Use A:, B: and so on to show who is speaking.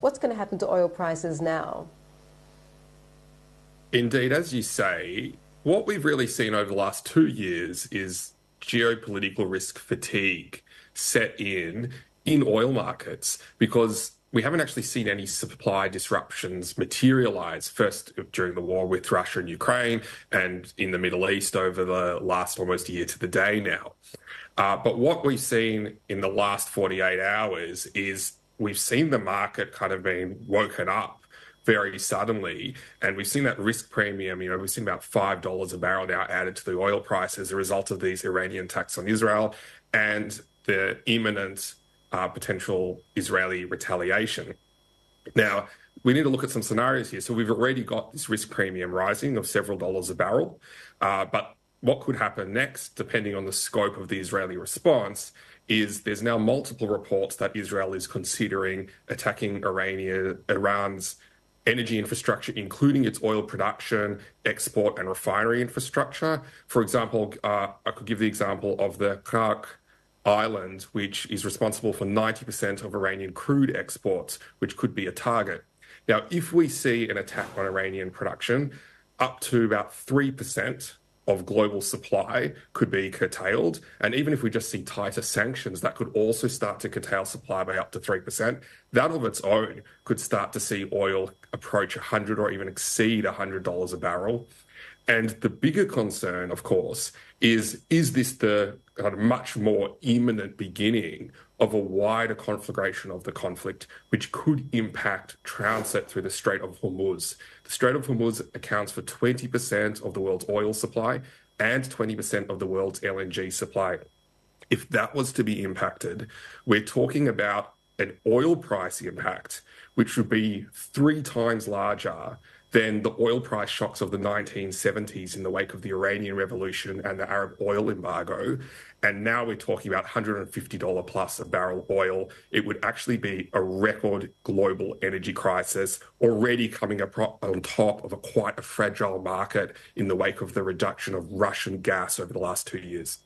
A: What's going to happen to oil prices now?
B: Indeed, as you say, what we've really seen over the last 2 years is geopolitical risk fatigue set in oil markets because we haven't actually seen any supply disruptions materialize, first during the war with Russia and Ukraine and in the Middle East over the last almost year to the day now. But what we've seen in the last 48 hours is we've seen the market kind of being woken up very suddenly. And we've seen that risk premium, we've seen about $5 a barrel now added to the oil price as a result of these Iranian attacks on Israel and the imminent potential Israeli retaliation. Now, we need to look at some scenarios here. So we've already got this risk premium rising of several dollars a barrel. But what could happen next, depending on the scope of the Israeli response, is there's now multiple reports that Israel is considering attacking Iran's energy infrastructure, including its oil production, export, and refinery infrastructure. For example, I could give the example of the Kirk Island, which is responsible for 90% of Iranian crude exports, which could be a target. Now, if we see an attack on Iranian production, up to about 3% of global supply could be curtailed. And even if we just see tighter sanctions, that could also start to curtail supply by up to 3%. That of its own could start to see oil approach 100 or even exceed $100 a barrel. And the bigger concern, of course, is this the kind of much more imminent beginning of a wider conflagration of the conflict, which could impact transit through the Strait of Hormuz. The Strait of Hormuz accounts for 20% of the world's oil supply and 20% of the world's LNG supply. If that was to be impacted, we're talking about an oil price impact, which would be 3 times larger than the oil price shocks of the 1970s in the wake of the Iranian Revolution and the Arab oil embargo. And now we're talking about $150 plus a barrel oil. It would actually be a record global energy crisis already coming up on top of quite a fragile market in the wake of the reduction of Russian gas over the last 2 years.